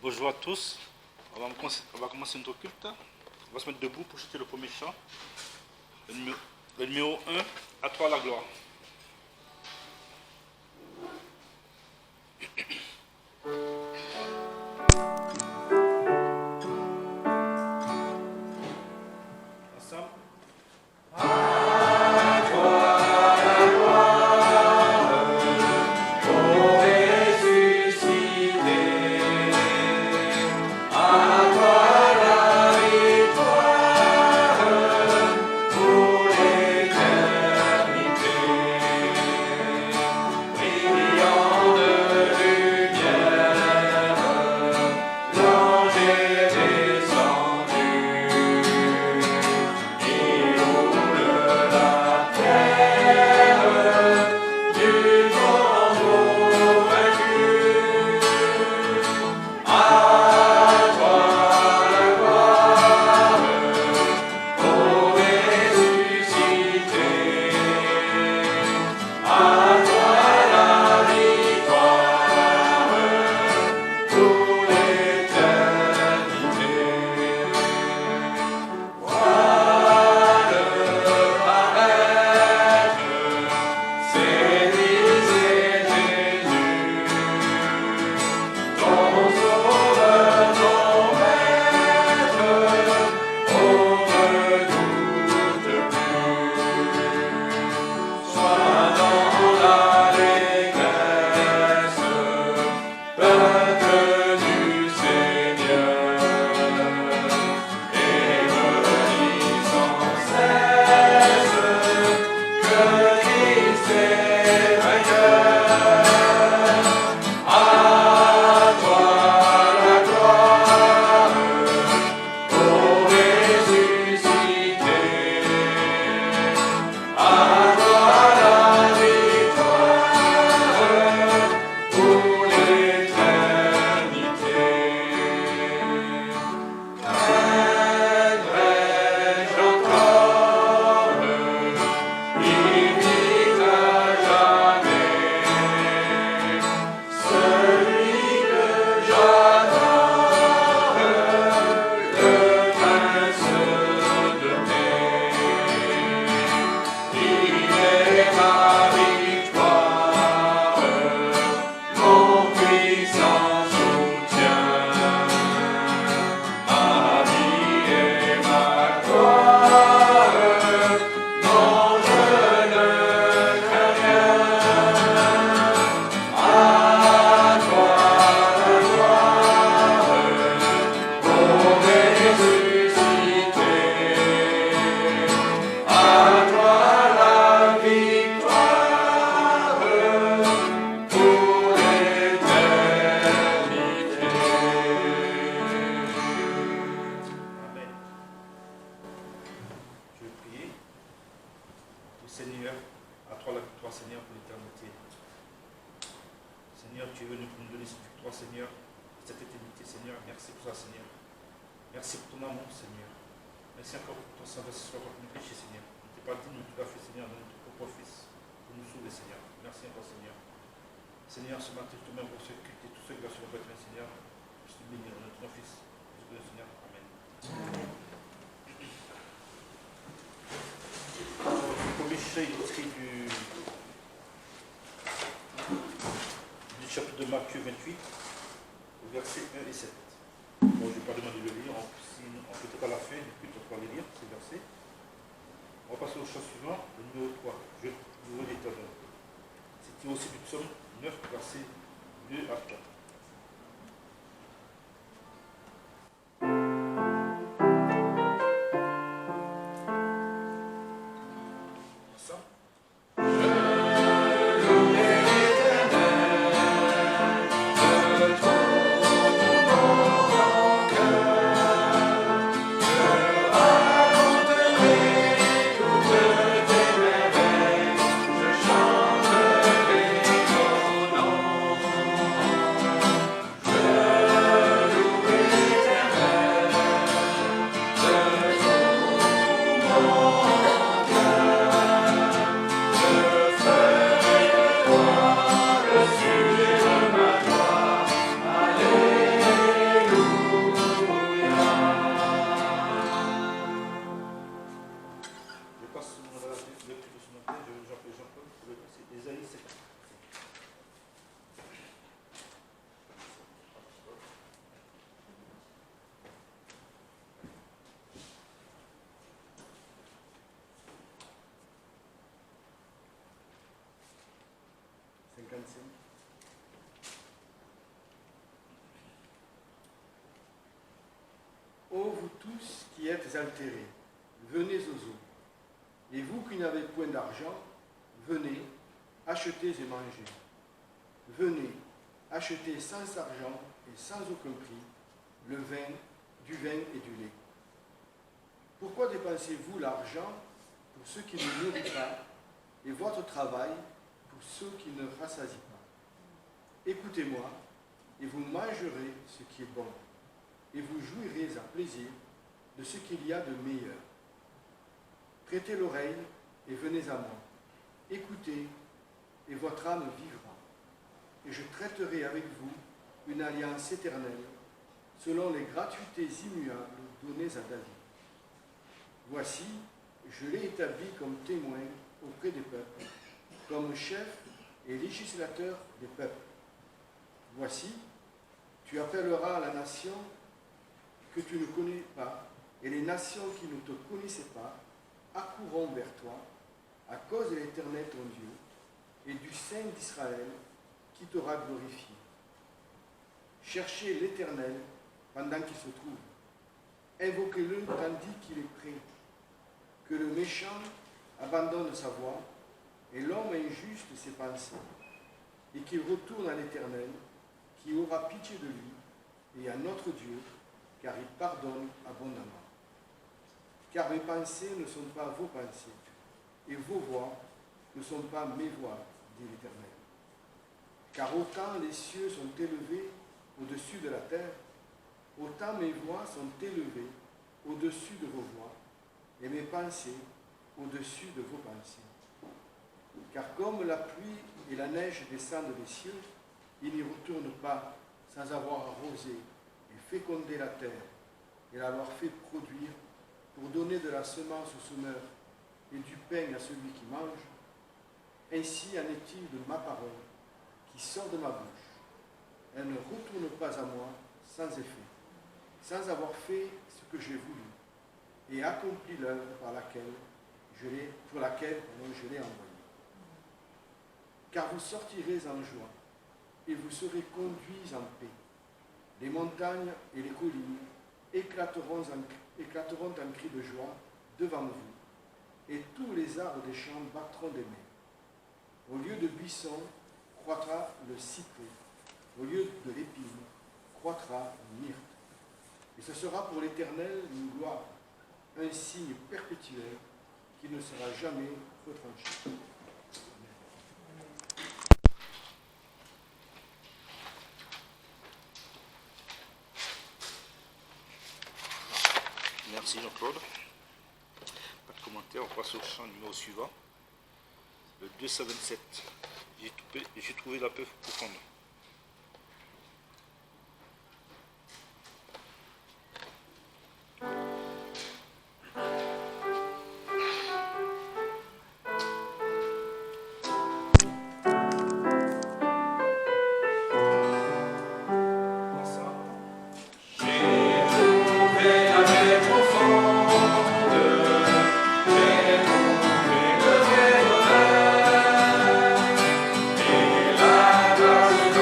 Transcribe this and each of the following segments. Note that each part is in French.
Bonjour à tous. On va commencer notre culte. On va se mettre debout pour chanter le premier chant. Le numéro 1, à toi la gloire. Ensemble. Seigneur, à toi la victoire, Seigneur, pour l'éternité. Seigneur, tu es venu pour nous donner cette victoire, Seigneur, cette éternité, Seigneur. Merci pour ça, Seigneur. Merci pour ton amour, Seigneur. Merci encore pour ton sang versé sur notre péché, Seigneur. On ne t'est pas dit, nous tout à fait, Seigneur, de notre propre Fils, pour nous sauver, Seigneur. Merci encore, Seigneur. Seigneur, ce matin, je te mets pour ceux qui étaient tous ceux qui sont sur le bâtiment, Seigneur. Je te bénis dans notre Fils. Je te bénis, Seigneur. Amen. Le premier chant est tiré du chapitre de Matthieu 28, versets 1 et 7. Bon, je ne vais pas demander de le lire, on peut être à la fin, puis on va les lire, ces versets. On va passer au chant suivant, le numéro 3, Je vous l'Éternel. C'est tiré aussi du psaume 9, versets 2 à 4. Je chanterai ton nom. 45. Ô vous tous qui êtes altérés, venez aux eaux. Et vous qui n'avez point d'argent, venez, achetez et mangez. Venez, achetez sans argent et sans aucun prix du vin et du lait. Pourquoi dépensez-vous l'argent pour ceux qui ne nourrissent pas et votre travail pour ceux qui ne rassasient pas? Écoutez-moi, et vous mangerez ce qui est bon, et vous jouirez à plaisir de ce qu'il y a de meilleur. Prêtez l'oreille et venez à moi. Écoutez, et votre âme vivra. Et je traiterai avec vous une alliance éternelle, selon les gratuités immuables données à David. Voici, je l'ai établi comme témoin auprès des peuples, comme chef et législateur des peuples. Voici, tu appelleras la nation que tu ne connais pas, et les nations qui ne te connaissaient pas accourront vers toi, à cause de l'Éternel ton Dieu, et du Saint d'Israël, qui t'aura glorifié. Cherchez l'Éternel pendant qu'il se trouve. Invoquez-le tandis qu'il est prêt. Que le méchant abandonne sa voie, et l'homme injuste ses pensées, et qu'il retourne à l'Éternel, qui aura pitié de lui, et à notre Dieu, car il pardonne abondamment. Car mes pensées ne sont pas vos pensées, et vos voix ne sont pas mes voix, dit l'Éternel. Car autant les cieux sont élevés au-dessus de la terre, autant mes voix sont élevées au-dessus de vos voix, et mes pensées au-dessus de vos pensées. Car comme la pluie et la neige descendent des cieux, ils n'y retournent pas sans avoir arrosé et fécondé la terre et l'avoir fait produire pour donner de la semence au semeur et du pain à celui qui mange. Ainsi en est-il de ma parole qui sort de ma bouche. Elle ne retourne pas à moi sans effet, sans avoir fait ce que j'ai voulu, et accompli l'œuvre pour laquelle je l'ai envoyé. Car vous sortirez en joie, et vous serez conduits en paix. Les montagnes et les collines éclateront en cris de joie devant vous, et tous les arbres des champs battront des mains. Au lieu de buissons croîtra le cyprès, au lieu de l'épine croîtra le myrte. Et ce sera pour l'Éternel une gloire, un signe perpétuel qui ne sera jamais retranché. Merci Jean-Claude. Pas de commentaire, on passe au chant numéro suivant. Le 227. J'ai trouvé la paix profonde. Grâce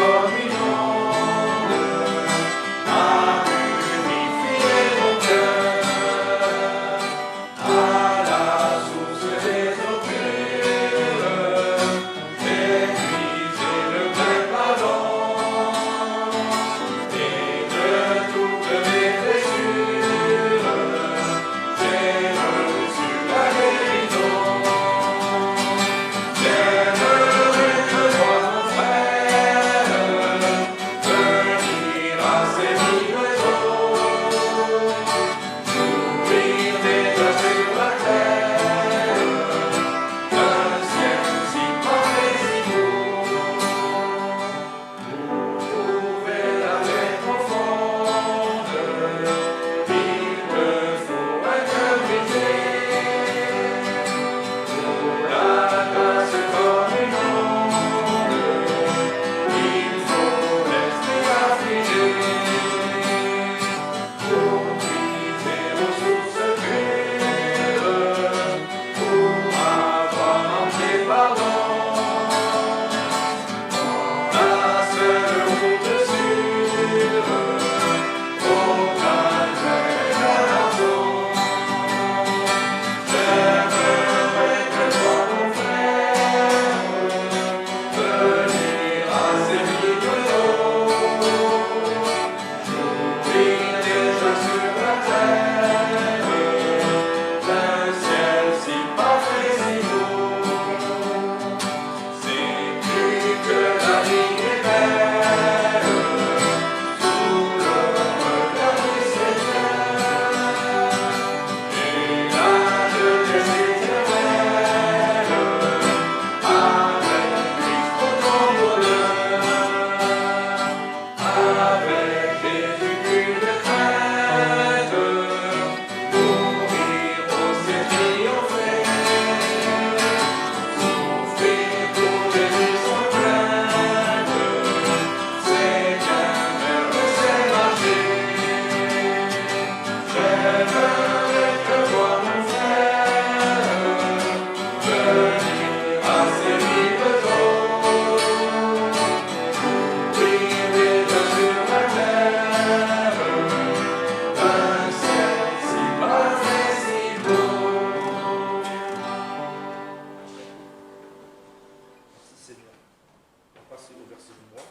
moi.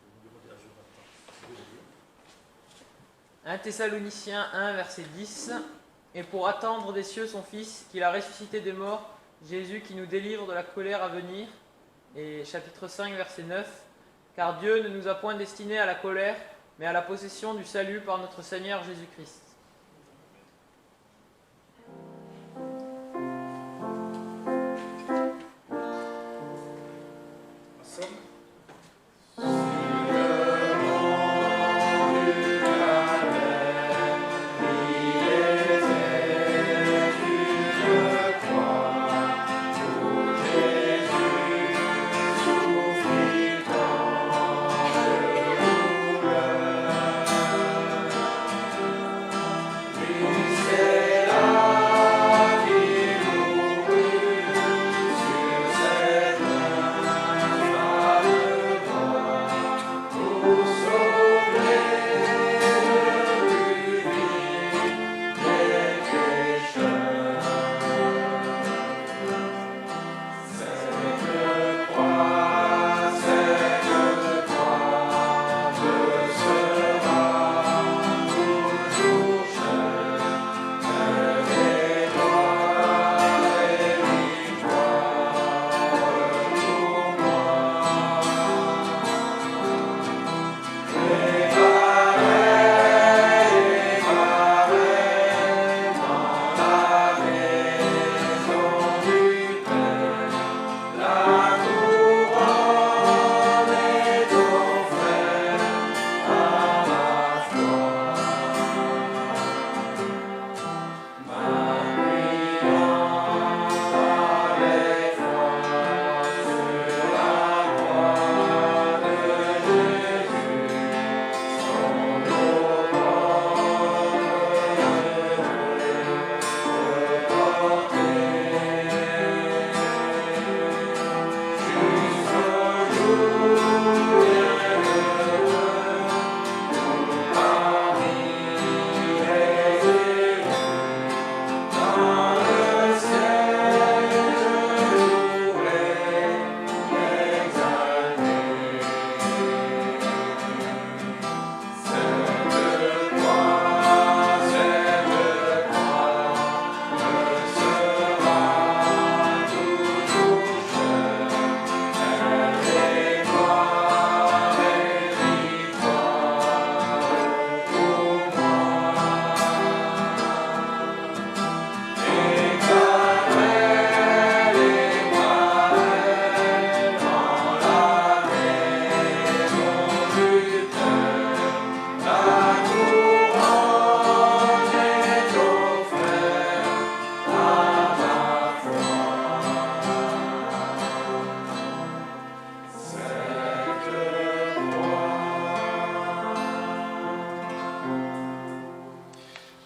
Je vais demander à Jonathan de lire. 1 Thessaloniciens 1, verset 10. Et pour attendre des cieux son Fils, qu'il a ressuscité des morts, Jésus qui nous délivre de la colère à venir. Et chapitre 5, verset 9. Car Dieu ne nous a point destinés à la colère, mais à la possession du salut par notre Seigneur Jésus-Christ. Ensemble.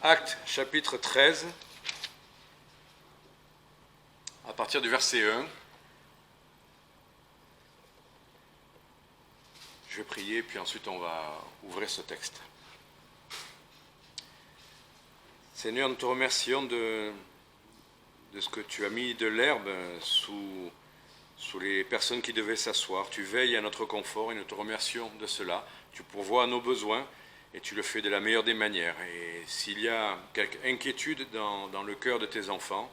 Actes chapitre 13, à partir du verset 1. Je vais prier, puis ensuite on va ouvrir ce texte. Seigneur, nous te remercions de ce que tu as mis de l'herbe sous les personnes qui devaient s'asseoir. Tu veilles à notre confort et nous te remercions de cela. Tu pourvois à nos besoins et tu le fais de la meilleure des manières. Et s'il y a quelque inquiétude dans le cœur de tes enfants,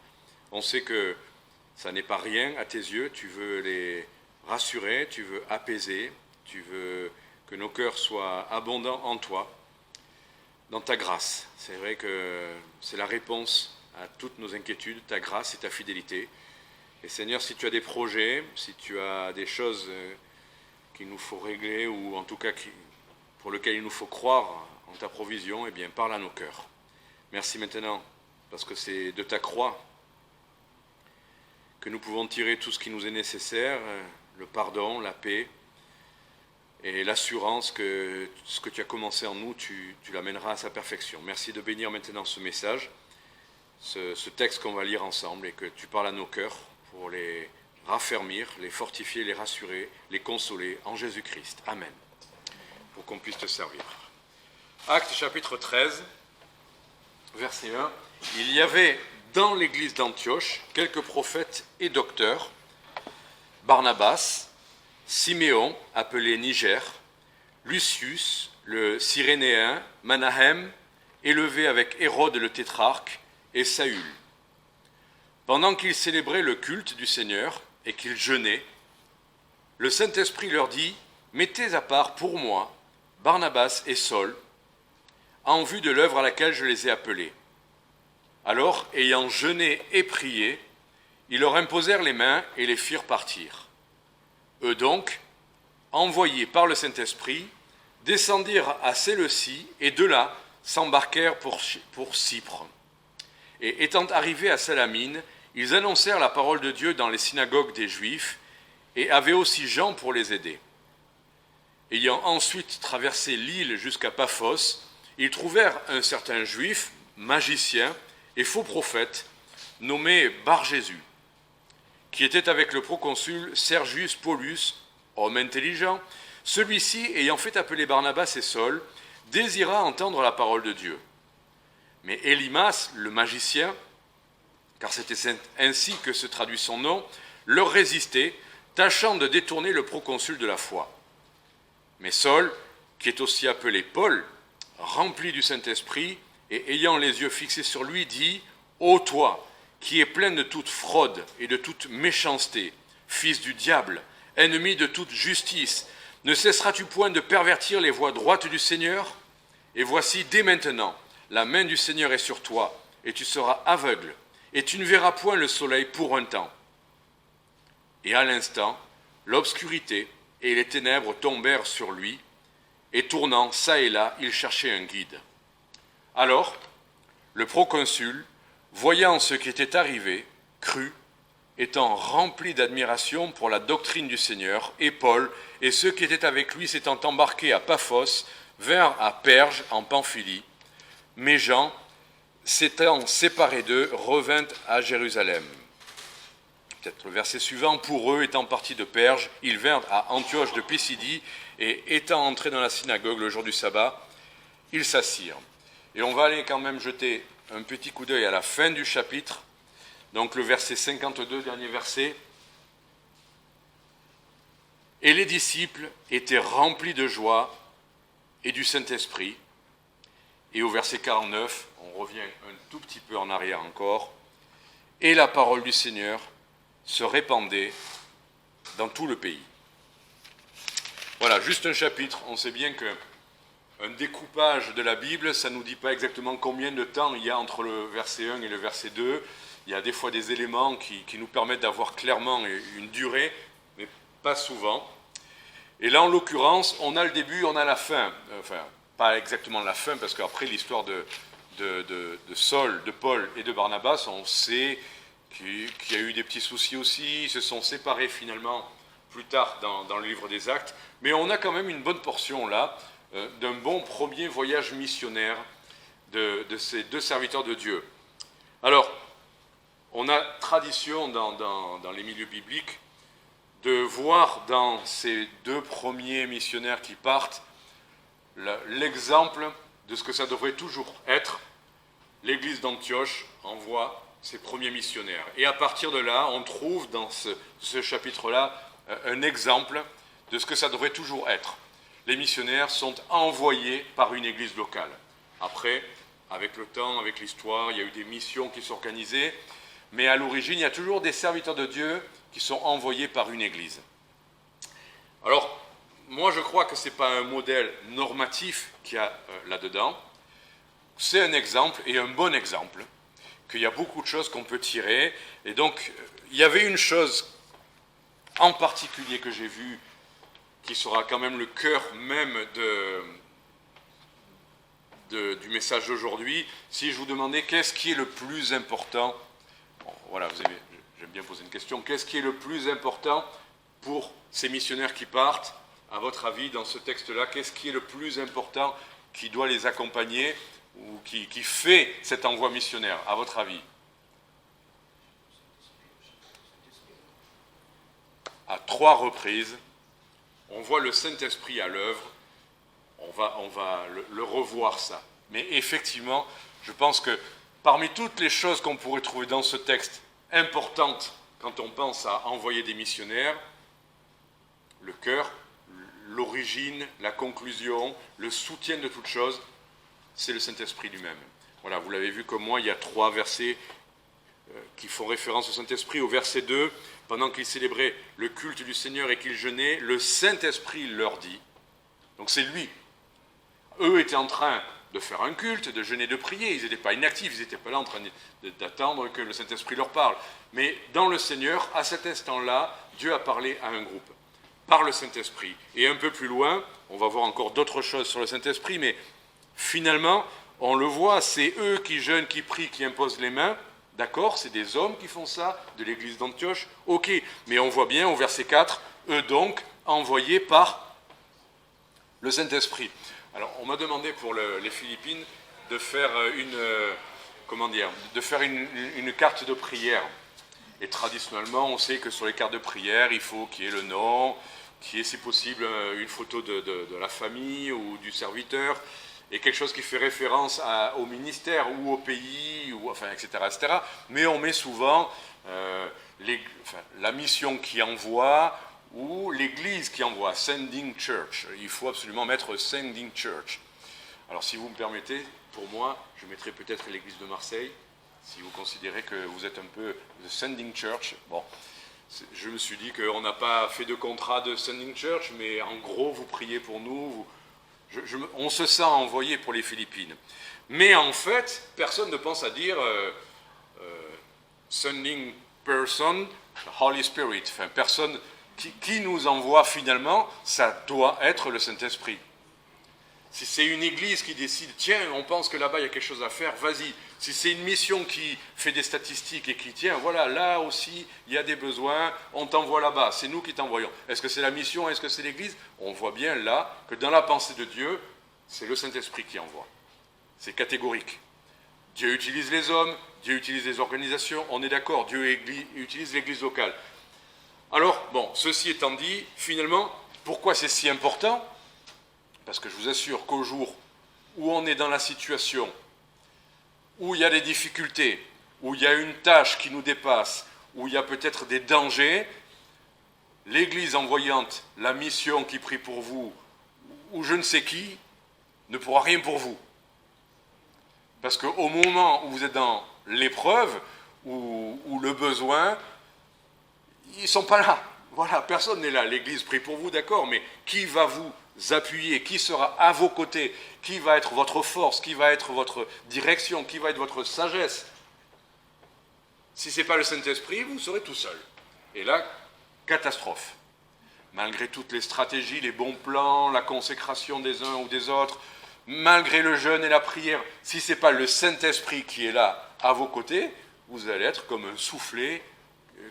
on sait que ça n'est pas rien à tes yeux. Tu veux les rassurer, tu veux apaiser, tu veux que nos cœurs soient abondants en toi, dans ta grâce. C'est vrai que c'est la réponse à toutes nos inquiétudes, ta grâce et ta fidélité. Et Seigneur, si tu as des projets, si tu as des choses qu'il nous faut régler, ou en tout cas pour lesquelles il nous faut croire en ta provision, eh bien, parle à nos cœurs. Merci maintenant, parce que c'est de ta croix que nous pouvons tirer tout ce qui nous est nécessaire, le pardon, la paix, et l'assurance que ce que tu as commencé en nous, tu l'amèneras à sa perfection. Merci de bénir maintenant ce message, ce texte qu'on va lire ensemble, et que tu parles à nos cœurs pour les raffermir, les fortifier, les rassurer, les consoler en Jésus-Christ. Amen. Pour qu'on puisse te servir. Actes chapitre 13, verset 1. Il y avait dans l'église d'Antioche quelques prophètes et docteurs, Barnabas, Siméon, appelé Niger, Lucius, le Cyrénéen, Manahem, élevé avec Hérode le tétrarque, et Saül. Pendant qu'ils célébraient le culte du Seigneur et qu'ils jeûnaient, le Saint-Esprit leur dit « Mettez à part pour moi Barnabas et Saul, en vue de l'œuvre à laquelle je les ai appelés. » Alors, ayant jeûné et prié, ils leur imposèrent les mains et les firent partir. Eux donc, envoyés par le Saint-Esprit, descendirent à Séleucie et de là s'embarquèrent pour Cypre. Et étant arrivés à Salamine, ils annoncèrent la parole de Dieu dans les synagogues des Juifs et avaient aussi Jean pour les aider. Ayant ensuite traversé l'île jusqu'à Paphos, ils trouvèrent un certain Juif, magicien et faux prophète, nommé Bar-Jésus, qui était avec le proconsul Sergius Paulus, homme intelligent. Celui-ci, ayant fait appeler Barnabas et Saul, désira entendre la parole de Dieu. Mais Élymas, le magicien, car c'était ainsi que se traduit son nom, leur résistait, tâchant de détourner le proconsul de la foi. Mais Saul, qui est aussi appelé Paul, rempli du Saint-Esprit, et ayant les yeux fixés sur lui, dit « Ô toi, qui es plein de toute fraude et de toute méchanceté, fils du diable, ennemi de toute justice, ne cesseras-tu point de pervertir les voies droites du Seigneur ? Et voici, dès maintenant, la main du Seigneur est sur toi, et tu seras aveugle, et tu ne verras point le soleil pour un temps. » Et à l'instant, l'obscurité et les ténèbres tombèrent sur lui, et tournant çà et là, il cherchait un guide. Alors, le proconsul, voyant ce qui était arrivé, crut, étant rempli d'admiration pour la doctrine du Seigneur, et Paul et ceux qui étaient avec lui s'étant embarqués à Paphos, vinrent à Perge en Pamphylie. Mais Jean, s'étant séparé d'eux, revint à Jérusalem. Peut-être le verset suivant, pour eux, étant partis de Perge, ils vinrent à Antioche de Pisidie, et étant entrés dans la synagogue le jour du sabbat, ils s'assirent. Et on va aller quand même jeter un petit coup d'œil à la fin du chapitre, donc le verset 52, dernier verset. Et les disciples étaient remplis de joie et du Saint-Esprit. Et au verset 49, on revient un tout petit peu en arrière encore. Et la parole du Seigneur se répandait dans tout le pays. Voilà, juste un chapitre. On sait bien qu'un découpage de la Bible, ça ne nous dit pas exactement combien de temps il y a entre le verset 1 et le verset 2. Il y a des fois des éléments qui nous permettent d'avoir clairement une durée, mais pas souvent. Et là, en l'occurrence, on a le début, on a la fin. Enfin, pas exactement la fin, parce qu'après l'histoire de Saul, de Paul et de Barnabas, on sait qu'il y a eu des petits soucis aussi, ils se sont séparés finalement plus tard dans le livre des Actes, mais on a quand même une bonne portion là d'un bon premier voyage missionnaire de ces deux serviteurs de Dieu. Alors, on a tradition dans les milieux bibliques de voir dans ces deux premiers missionnaires qui partent l'exemple de ce que ça devrait toujours être. L'église d'Antioche envoie ses premiers missionnaires. Et à partir de là, on trouve dans ce chapitre-là un exemple de ce que ça devrait toujours être. Les missionnaires sont envoyés par une église locale. Après, avec le temps, avec l'histoire, il y a eu des missions qui sont organisées, mais à l'origine, il y a toujours des serviteurs de Dieu qui sont envoyés par une église. Alors, moi je crois que ce n'est pas un modèle normatif qu'il y a là-dedans. C'est un exemple, et un bon exemple, qu'il y a beaucoup de choses qu'on peut tirer. Et donc, il y avait une chose en particulier que j'ai vue, qui sera quand même le cœur même du message d'aujourd'hui. Si je vous demandais qu'est-ce qui est le plus important, bon, voilà, j'aime bien poser une question, qu'est-ce qui est le plus important pour ces missionnaires qui partent, à votre avis, dans ce texte-là, qu'est-ce qui est le plus important qui doit les accompagner ou qui fait cet envoi missionnaire, à votre avis? À 3 reprises, on voit le Saint-Esprit à l'œuvre, on va le revoir ça. Mais effectivement, je pense que parmi toutes les choses qu'on pourrait trouver dans ce texte importantes quand on pense à envoyer des missionnaires, le cœur, l'origine, la conclusion, le soutien de toute chose, c'est le Saint-Esprit lui-même. Voilà, vous l'avez vu comme moi, il y a 3 versets qui font référence au Saint-Esprit. Au verset 2, pendant qu'ils célébraient le culte du Seigneur et qu'ils jeûnaient, le Saint-Esprit leur dit, donc c'est lui. Eux étaient en train de faire un culte, de jeûner, de prier, ils n'étaient pas inactifs, ils n'étaient pas là en train d'attendre que le Saint-Esprit leur parle. Mais dans le Seigneur, à cet instant-là, Dieu a parlé à un groupe, par le Saint-Esprit. Et un peu plus loin, on va voir encore d'autres choses sur le Saint-Esprit, mais finalement, on le voit, c'est eux qui jeûnent, qui prient, qui imposent les mains. D'accord, c'est des hommes qui font ça, de l'église d'Antioche. Ok, mais on voit bien au verset 4, eux donc, envoyés par le Saint-Esprit. Alors, on m'a demandé pour les Philippines de faire une carte de prière. Et traditionnellement, on sait que sur les cartes de prière, il faut qu'il y ait le nom, qu'il y ait, si possible, une photo de la famille ou du serviteur, et quelque chose qui fait référence au ministère ou au pays, etc., etc. Mais on met souvent la mission qui envoie ou l'église qui envoie, Sending Church. Il faut absolument mettre Sending Church. Alors si vous me permettez, pour moi, je mettrai peut-être l'église de Marseille, si vous considérez que vous êtes un peu the Sending Church. Bon, je me suis dit qu'on n'a pas fait de contrat de Sending Church, mais en gros, vous priez pour nous, on se sent envoyé pour les Philippines. Mais en fait, personne ne pense à dire Sending Person, Holy Spirit. Enfin, personne qui nous envoie finalement, ça doit être le Saint-Esprit. Si c'est une église qui décide, tiens, on pense que là-bas il y a quelque chose à faire, vas-y. Si c'est une mission qui fait des statistiques et qui, tiens, voilà, là aussi il y a des besoins, on t'envoie là-bas, c'est nous qui t'envoyons. Est-ce que c'est la mission, est-ce que c'est l'église? On voit bien là que dans la pensée de Dieu, c'est le Saint-Esprit qui envoie. C'est catégorique. Dieu utilise les hommes, Dieu utilise les organisations, on est d'accord, Dieu utilise l'église locale. Alors, bon, ceci étant dit, finalement, pourquoi c'est si important? Parce que je vous assure qu'au jour où on est dans la situation où il y a des difficultés, où il y a une tâche qui nous dépasse, où il y a peut-être des dangers, l'Église envoyante, la mission qui prie pour vous, ou je ne sais qui, ne pourra rien pour vous. Parce qu'au moment où vous êtes dans l'épreuve, ou le besoin, ils ne sont pas là. Voilà, personne n'est là. L'Église prie pour vous, d'accord, mais qui va vous appuyer, qui sera à vos côtés, qui va être votre force, qui va être votre direction, qui va être votre sagesse? Si ce n'est pas le Saint-Esprit, vous serez tout seul. Et là, catastrophe. Malgré toutes les stratégies, les bons plans, la consécration des uns ou des autres, malgré le jeûne et la prière, si ce n'est pas le Saint-Esprit qui est là à vos côtés, vous allez être comme un soufflet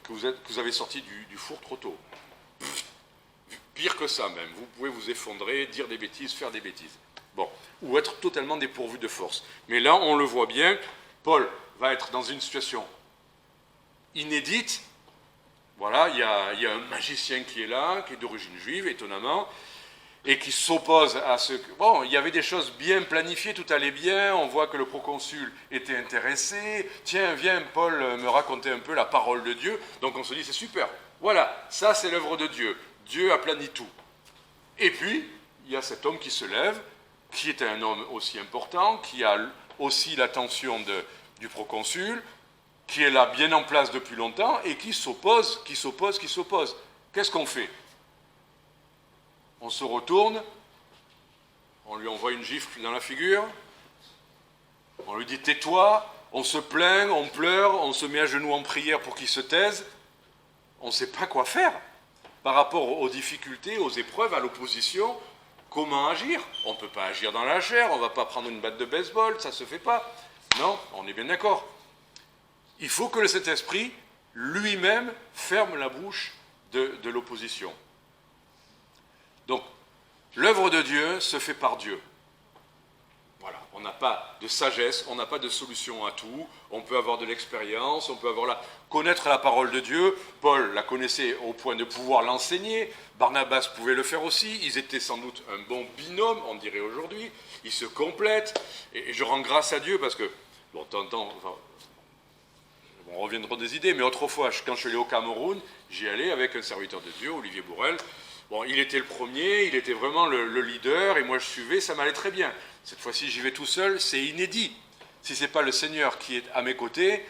que vous avez sorti du four trop tôt. Pire que ça même, vous pouvez vous effondrer, dire des bêtises, faire des bêtises. Bon, ou être totalement dépourvu de force. Mais là, on le voit bien, Paul va être dans une situation inédite. Voilà, il y a un magicien qui est là, qui est d'origine juive, étonnamment, et qui s'oppose à ce... Bon, il y avait des choses bien planifiées, tout allait bien, on voit que le proconsul était intéressé. Tiens, viens, Paul, me raconter un peu la parole de Dieu. Donc on se dit, c'est super. Voilà, ça c'est l'œuvre de Dieu. Dieu a plani tout. Et puis, il y a cet homme qui se lève, qui est un homme aussi important, qui a aussi l'attention du proconsul, qui est là bien en place depuis longtemps, et qui s'oppose. Qu'est-ce qu'on fait? On se retourne, on lui envoie une gifle dans la figure, on lui dit tais-toi, on se plaint, on pleure, on se met à genoux en prière pour qu'il se taise. On ne sait pas quoi faire. Par rapport aux difficultés, aux épreuves, à l'opposition, comment agir? On ne peut pas agir dans la chair, on ne va pas prendre une batte de baseball, ça ne se fait pas. Non, on est bien d'accord. Il faut que le Saint-Esprit, lui-même, ferme la bouche de l'opposition. Donc, l'œuvre de Dieu se fait par Dieu. Voilà, on n'a pas de sagesse, on n'a pas de solution à tout, on peut avoir de l'expérience, on peut connaître la parole de Dieu. Paul la connaissait au point de pouvoir l'enseigner, Barnabas pouvait le faire aussi, ils étaient sans doute un bon binôme, on dirait aujourd'hui, ils se complètent, et je rends grâce à Dieu parce que, bon, on reviendra des idées, mais autrefois, quand je suis allé au Cameroun, j'y allais avec un serviteur de Dieu, Olivier Bourrel, Bon, il était le premier, il était vraiment le leader, et moi je suivais, ça m'allait très bien. Cette fois-ci, j'y vais tout seul, c'est inédit. Si ce n'est pas le Seigneur qui est à mes côtés,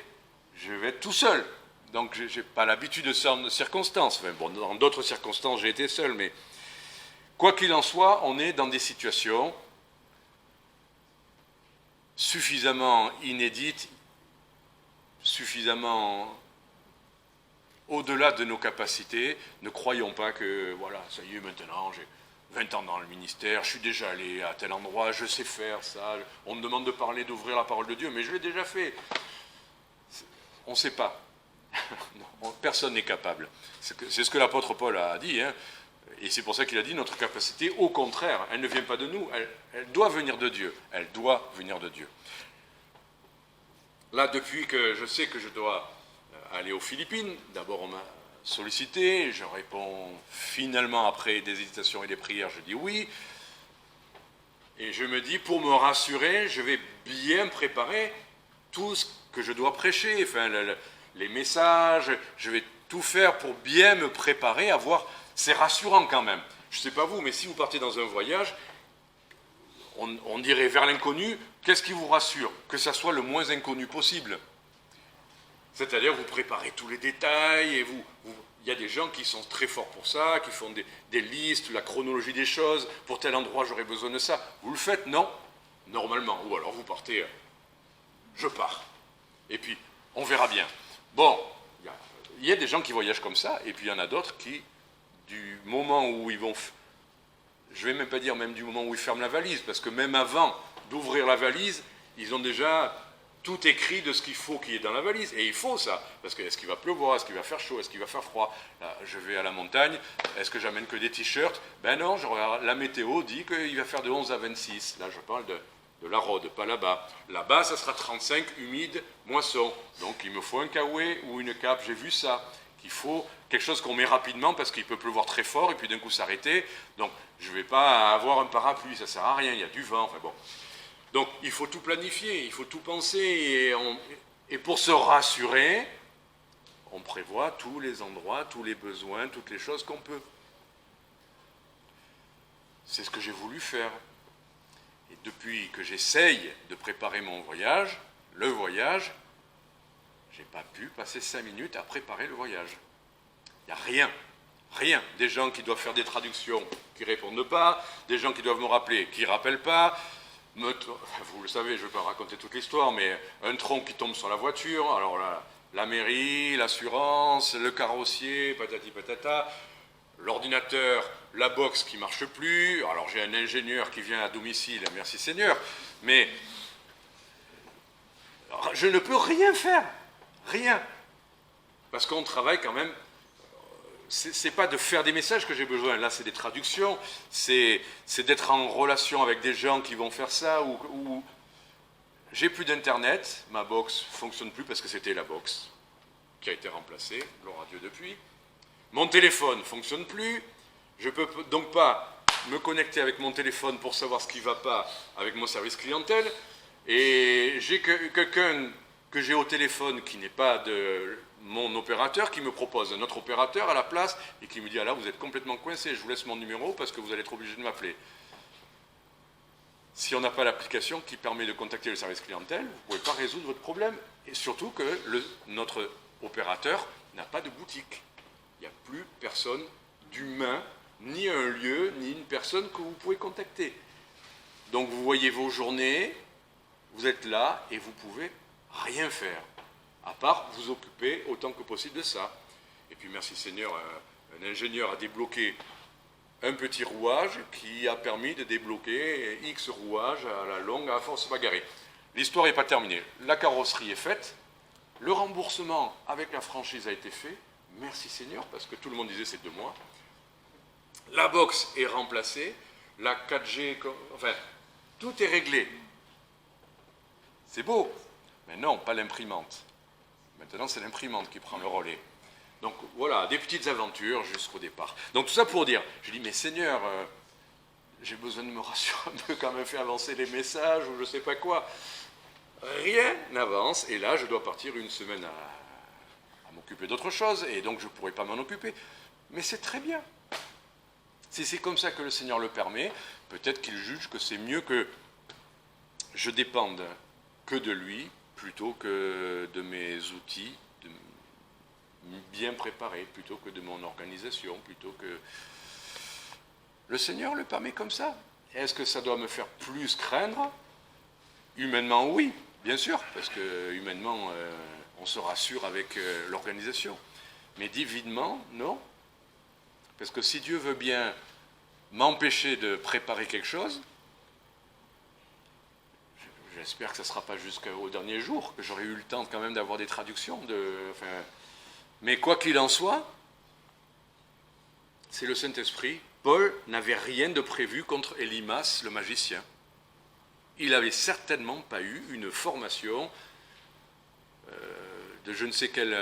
je vais être tout seul. Donc je n'ai pas l'habitude de ces circonstances. Enfin, bon, dans d'autres circonstances, j'ai été seul, mais quoi qu'il en soit, on est dans des situations suffisamment inédites, suffisamment au-delà de nos capacités. Ne croyons pas que, voilà, ça y est, maintenant, j'ai 20 ans dans le ministère, je suis déjà allé à tel endroit, je sais faire ça, on me demande de parler, d'ouvrir la parole de Dieu, mais je l'ai déjà fait. On ne sait pas. Non, personne n'est capable. C'est ce que l'apôtre Paul a dit, hein. Et c'est pour ça qu'il a dit, notre capacité, au contraire, elle ne vient pas de nous, elle doit venir de Dieu. Elle doit venir de Dieu. Là, depuis que je sais que je dois aller aux Philippines, d'abord on m'a sollicité, je réponds finalement après des hésitations et des prières, je dis oui. Et je me dis, pour me rassurer, je vais bien préparer tout ce que je dois prêcher, enfin, les messages, je vais tout faire pour bien me préparer à voir. C'est rassurant quand même. Je ne sais pas vous, mais si vous partez dans un voyage, on dirait vers l'inconnu, qu'est-ce qui vous rassure? Que ça soit le moins inconnu possible. C'est-à-dire, vous préparez tous les détails, et il y a des gens qui sont très forts pour ça, qui font des listes, la chronologie des choses, pour tel endroit j'aurais besoin de ça. Vous le faites? Non? Normalement. Ou alors vous partez, je pars. Et puis, on verra bien. Bon, il y a des gens qui voyagent comme ça, et puis il y en a d'autres qui, du moment où ils vont, je ne vais même pas dire même du moment où ils ferment la valise, parce que même avant d'ouvrir la valise, ils ont déjà tout écrit de ce qu'il faut qu'il y ait dans la valise. Et il faut ça, parce que est-ce qu'il va pleuvoir, est-ce qu'il va faire chaud, est-ce qu'il va faire froid? Là, je vais à la montagne, est-ce que j'amène que des t-shirts? Ben non, la météo dit qu'il va faire de 11 à 26. Là, je parle de la Rhôde, pas là-bas. Là-bas, ça sera 35, humide, moisson. Donc, il me faut un kawaii ou une cape, j'ai vu ça. Qu'il faut quelque chose qu'on met rapidement parce qu'il peut pleuvoir très fort et puis d'un coup s'arrêter. Donc, je ne vais pas avoir un parapluie, ça ne sert à rien, il y a du vent, enfin bon. Donc, il faut tout planifier, il faut tout penser, et pour se rassurer, on prévoit tous les endroits, tous les besoins, toutes les choses qu'on peut. C'est ce que j'ai voulu faire. Et depuis que j'essaye de préparer mon voyage, le voyage, je n'ai pas pu passer 5 minutes à préparer le voyage. Il n'y a rien. Rien. Des gens qui doivent faire des traductions qui ne répondent pas, des gens qui doivent me rappeler qui ne rappellent pas. Vous le savez, je ne vais pas raconter toute l'histoire, mais un tronc qui tombe sur la voiture, alors là, la mairie, l'assurance, le carrossier, patati patata, l'ordinateur, la box qui ne marche plus, alors j'ai un ingénieur qui vient à domicile, merci Seigneur, mais je ne peux rien faire, rien, parce qu'on travaille quand même. C'est pas de faire des messages que j'ai besoin, là c'est des traductions, c'est d'être en relation avec des gens qui vont faire ça, ou j'ai plus d'internet, ma box fonctionne plus parce que c'était la box qui a été remplacée, gloire à Dieu depuis. Mon téléphone fonctionne plus, je peux donc pas me connecter avec mon téléphone pour savoir ce qui va pas avec mon service clientèle, et j'ai quelqu'un que j'ai au téléphone qui n'est pas de mon opérateur, qui me propose un autre opérateur à la place et qui me dit « Ah là, vous êtes complètement coincé, je vous laisse mon numéro parce que vous allez être obligé de m'appeler. » Si on n'a pas l'application qui permet de contacter le service clientèle, vous ne pouvez pas résoudre votre problème. Et surtout que notre opérateur n'a pas de boutique. Il n'y a plus personne d'humain, ni un lieu, ni une personne que vous pouvez contacter. Donc vous voyez vos journées, vous êtes là et vous pouvez rien faire, à part vous occuper autant que possible de ça. Et puis merci Seigneur, un ingénieur a débloqué un petit rouage qui a permis de débloquer X rouages à la longue à force bagarrée. L'histoire n'est pas terminée. La carrosserie est faite, le remboursement avec la franchise a été fait, merci Seigneur, parce que tout le monde disait c'est 2 mois. La box est remplacée, la 4G, enfin, tout est réglé. C'est beau, mais non, pas l'imprimante. Maintenant, c'est l'imprimante qui prend le relais. Donc voilà, des petites aventures jusqu'au départ. Donc tout ça pour dire, je dis, mais Seigneur, j'ai besoin de me rassurer un peu quand même, faire avancer les messages ou je ne sais pas quoi. Rien n'avance, et là, je dois partir 1 semaine à m'occuper d'autre chose, et donc je ne pourrai pas m'en occuper. Mais c'est très bien. Si c'est comme ça que le Seigneur le permet, peut-être qu'il juge que c'est mieux que je dépende que de lui plutôt que de mes outils bien préparés, plutôt que de mon organisation, plutôt que... Le Seigneur le permet comme ça. Est-ce que ça doit me faire plus craindre? Humainement, oui, bien sûr, parce que humainement, on se rassure avec l'organisation. Mais divinement, non. Parce que si Dieu veut bien m'empêcher de préparer quelque chose, j'espère que ça ne sera pas jusqu'au dernier jour, que j'aurai eu le temps quand même d'avoir des traductions. Mais quoi qu'il en soit, c'est le Saint-Esprit. Paul n'avait rien de prévu contre Élymas, le magicien. Il n'avait certainement pas eu une formation de je ne sais quel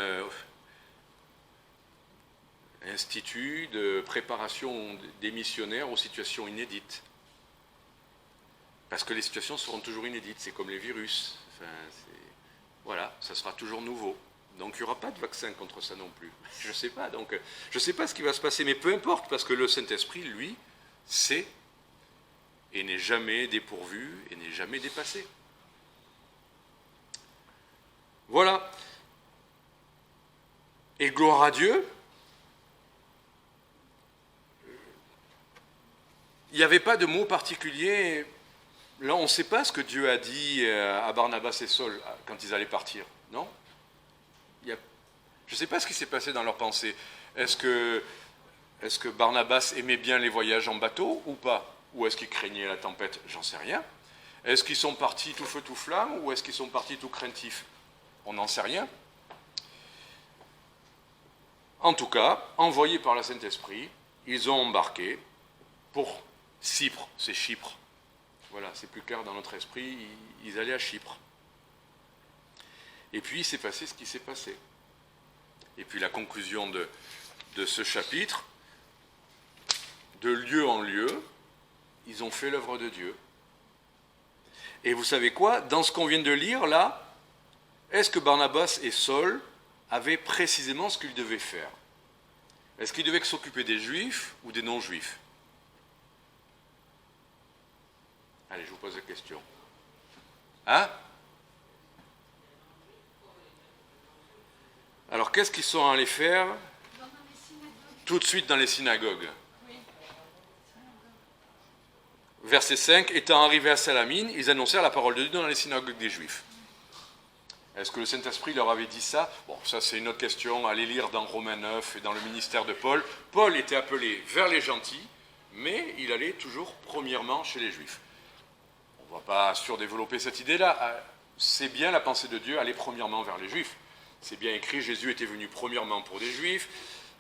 institut de préparation des missionnaires aux situations inédites. Parce que les situations seront toujours inédites, c'est comme les virus. Voilà, ça sera toujours nouveau. Donc il n'y aura pas de vaccin contre ça non plus. Je ne sais pas, donc je ne sais pas ce qui va se passer, mais peu importe, parce que le Saint-Esprit, lui, sait et n'est jamais dépourvu et n'est jamais dépassé. Voilà. Et gloire à Dieu, il n'y avait pas de mot particulier. Là, on ne sait pas ce que Dieu a dit à Barnabas et Saul quand ils allaient partir, non ? Je ne sais pas ce qui s'est passé dans leurs pensées. Est-ce que Barnabas aimait bien les voyages en bateau ou pas? Ou est-ce qu'il craignait la tempête? J'en sais rien. Est-ce qu'ils sont partis tout feu tout flamme ou est-ce qu'ils sont partis tout craintifs? On n'en sait rien. En tout cas, envoyés par le Saint-Esprit, ils ont embarqué pour Chypre, c'est Chypre. Voilà, c'est plus clair dans notre esprit, ils allaient à Chypre. Et puis il s'est passé ce qui s'est passé. Et puis la conclusion de ce chapitre, de lieu en lieu, ils ont fait l'œuvre de Dieu. Et vous savez quoi? Dans ce qu'on vient de lire là, est-ce que Barnabas et Saul avaient précisément ce qu'ils devaient faire? Est-ce qu'ils devaient s'occuper des Juifs ou des non-Juifs? Allez, je vous pose la question. Hein? Alors, qu'est-ce qu'ils sont allés faire tout de suite dans les synagogues? Verset 5, étant arrivés à Salamine, ils annoncèrent la parole de Dieu dans les synagogues des Juifs. Est-ce que le Saint-Esprit leur avait dit ça? Bon, ça c'est une autre question, allez lire dans Romains 9 et dans le ministère de Paul. Paul était appelé vers les gentils, mais il allait toujours premièrement chez les Juifs. On ne va pas surdévelopper cette idée-là. C'est bien la pensée de Dieu, aller premièrement vers les Juifs. C'est bien écrit, Jésus était venu premièrement pour des Juifs.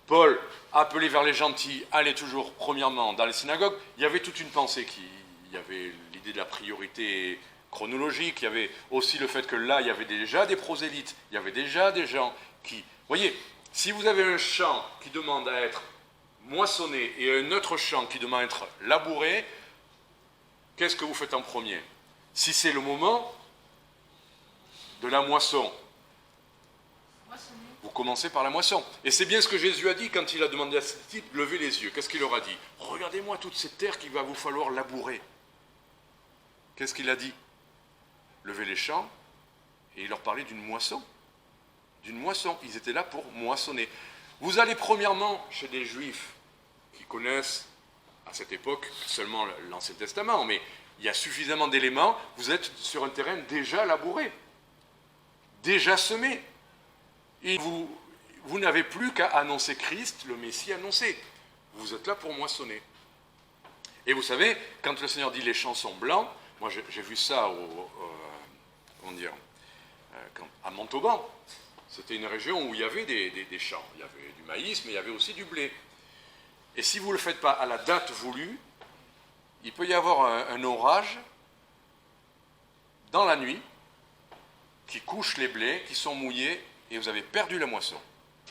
Paul, appelé vers les gentils, allait toujours premièrement dans les synagogues. Il y avait toute une pensée il y avait l'idée de la priorité chronologique, il y avait aussi le fait que là, il y avait déjà des prosélytes, il y avait déjà des gens qui... Voyez, si vous avez un champ qui demande à être moissonné et un autre champ qui demande à être labouré, qu'est-ce que vous faites en premier? Si c'est le moment de la moisson, vous commencez par la moisson. Et c'est bien ce que Jésus a dit quand il a demandé à ses disciples de lever les yeux. Qu'est-ce qu'il leur a dit? Regardez-moi toute cette terre qu'il va vous falloir labourer. Qu'est-ce qu'il a dit? Levez les champs, et il leur parlait d'une moisson. D'une moisson. Ils étaient là pour moissonner. Vous allez premièrement chez des Juifs qui connaissent, à cette époque, seulement l'Ancien Testament, mais il y a suffisamment d'éléments. Vous êtes sur un terrain déjà labouré, déjà semé. Et vous n'avez plus qu'à annoncer Christ, le Messie annoncé. Vous êtes là pour moissonner. Et vous savez, quand le Seigneur dit les champs sont blancs, moi j'ai vu ça à Montauban. C'était une région où il y avait des champs. Il y avait du maïs, mais il y avait aussi du blé. Et si vous ne le faites pas à la date voulue, il peut y avoir un orage dans la nuit qui couche les blés, qui sont mouillés, et vous avez perdu la moisson.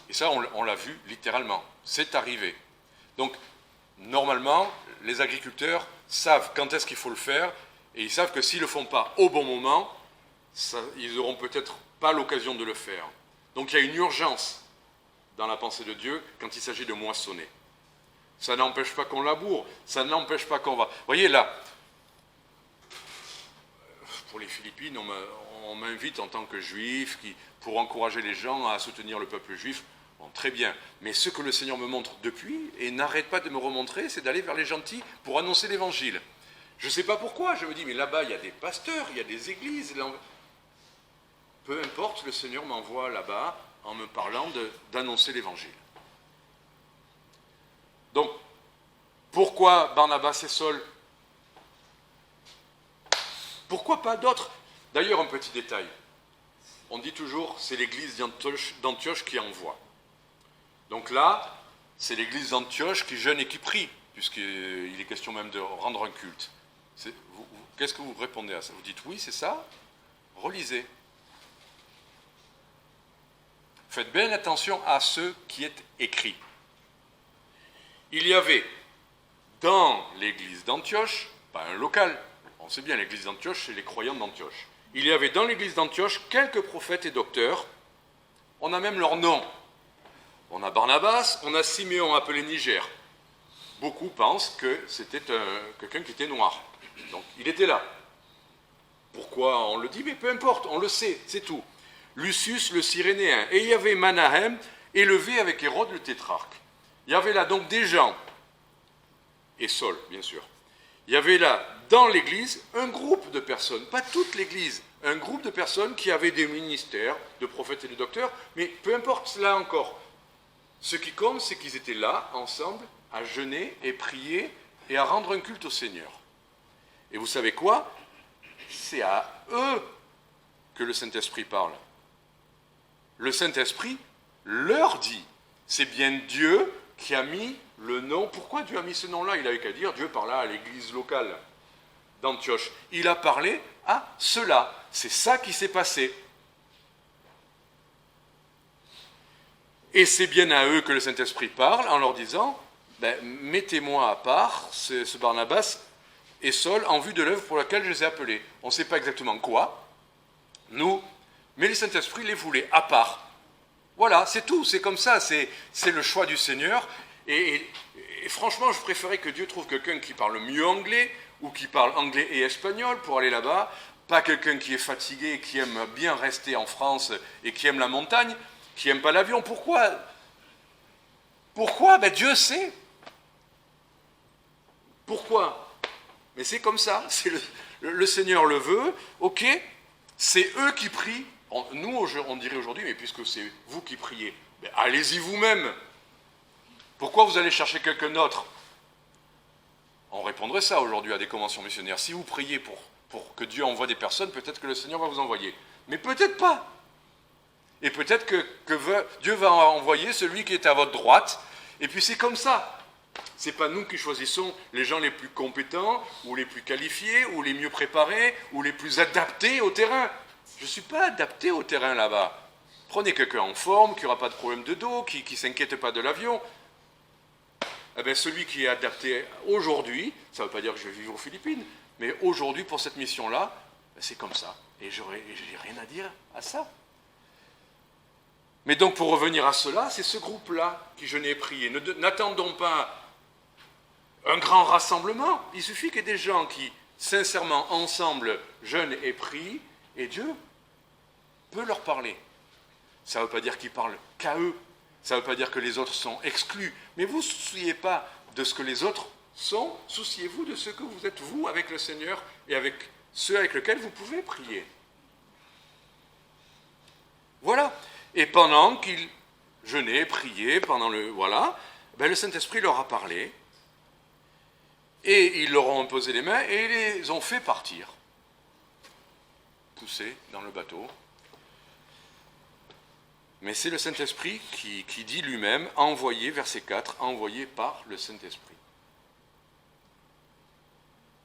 Et ça, on l'a vu littéralement. C'est arrivé. Donc, normalement, les agriculteurs savent quand est-ce qu'il faut le faire, et ils savent que s'ils ne le font pas au bon moment, ils n'auront peut-être pas l'occasion de le faire. Donc il y a une urgence dans la pensée de Dieu quand il s'agit de moissonner. Ça n'empêche pas qu'on laboure, ça n'empêche pas qu'on va... Vous voyez là, pour les Philippines, on m'invite en tant que juif pour encourager les gens à soutenir le peuple juif. Bon, très bien, mais ce que le Seigneur me montre depuis, et n'arrête pas de me remontrer, c'est d'aller vers les gentils pour annoncer l'évangile. Je ne sais pas pourquoi, je me dis, mais là-bas, il y a des pasteurs, il y a des églises. Peu importe, le Seigneur m'envoie là-bas en me parlant d'annoncer l'évangile. Donc, pourquoi Barnabas et Saul? Pourquoi pas d'autres? D'ailleurs, un petit détail. On dit toujours, c'est l'église d'Antioche qui envoie. Donc là, c'est l'église d'Antioche qui jeûne et qui prie, puisqu'il est question même de rendre un culte. Qu'est-ce que vous répondez à ça? Vous dites oui, c'est ça? Relisez. Faites bien attention à ce qui est écrit. Il y avait dans l'église d'Antioche, pas un local, on sait bien l'église d'Antioche, c'est les croyants d'Antioche. Il y avait dans l'église d'Antioche quelques prophètes et docteurs, on a même leur nom. On a Barnabas, on a Siméon appelé Niger. Beaucoup pensent que c'était quelqu'un qui était noir. Donc il était là. Pourquoi on le dit? Mais peu importe, on le sait, c'est tout. Lucius le Cyrénéen. Et il y avait Manahem, élevé avec Hérode le tétrarque. Il y avait là donc des gens, et Saul bien sûr. Il y avait là dans l'église un groupe de personnes, pas toute l'église, un groupe de personnes qui avaient des ministères de prophètes et de docteurs, mais peu importe là encore. Ce qui compte, c'est qu'ils étaient là, ensemble, à jeûner et prier et à rendre un culte au Seigneur. Et vous savez quoi? C'est à eux que le Saint-Esprit parle. Le Saint-Esprit leur dit. C'est bien Dieu qui a mis le nom. Pourquoi Dieu a mis ce nom-là? Il n'avait qu'à dire, Dieu parla à l'église locale d'Antioche. Il a parlé à ceux-là. C'est ça qui s'est passé. Et c'est bien à eux que le Saint-Esprit parle en leur disant, mettez-moi à part ce Barnabas et Saul en vue de l'œuvre pour laquelle je les ai appelés. On ne sait pas exactement quoi, nous, mais le Saint-Esprit les voulait à part. Voilà, c'est tout, c'est comme ça, c'est le choix du Seigneur. Et franchement, je préférais que Dieu trouve quelqu'un qui parle mieux anglais, ou qui parle anglais et espagnol pour aller là-bas, pas quelqu'un qui est fatigué, qui aime bien rester en France et qui aime la montagne, qui n'aime pas l'avion. Pourquoi? Dieu sait. Pourquoi? Mais c'est comme ça, le Seigneur le veut, ok, c'est eux qui prient. Nous, on dirait aujourd'hui, mais puisque c'est vous qui priez, allez-y vous-même. Pourquoi vous allez chercher quelqu'un d'autre? On répondrait ça aujourd'hui à des conventions missionnaires. Si vous priez pour que Dieu envoie des personnes, peut-être que le Seigneur va vous envoyer. Mais peut-être pas. Et peut-être que Dieu va envoyer celui qui est à votre droite. Et puis c'est comme ça. Ce n'est pas nous qui choisissons les gens les plus compétents, ou les plus qualifiés, ou les mieux préparés, ou les plus adaptés au terrain. Je ne suis pas adapté au terrain là-bas. Prenez quelqu'un en forme, qui n'aura pas de problème de dos, qui ne s'inquiète pas de l'avion. Eh bien, celui qui est adapté aujourd'hui, ça ne veut pas dire que je vais vivre aux Philippines, mais aujourd'hui, pour cette mission-là, c'est comme ça. Et je n'ai rien à dire à ça. Mais donc, pour revenir à cela, c'est ce groupe-là qui je n'ai prié. N'attendons pas un grand rassemblement. Il suffit qu'il y ait des gens qui, sincèrement, ensemble, jeûnent et prient, et Dieu peut leur parler. Ça ne veut pas dire qu'il parle qu'à eux. Ça ne veut pas dire que les autres sont exclus. Mais vous ne souciez pas de ce que les autres sont, souciez-vous de ce que vous êtes, vous, avec le Seigneur, et avec ceux avec lesquels vous pouvez prier. Voilà. Et pendant qu'ils jeûnaient, priaient, le Saint-Esprit leur a parlé, et ils leur ont imposé les mains, et ils les ont fait partir, poussés dans le bateau. Mais c'est le Saint-Esprit qui dit lui-même, envoyé, verset 4, envoyé par le Saint-Esprit.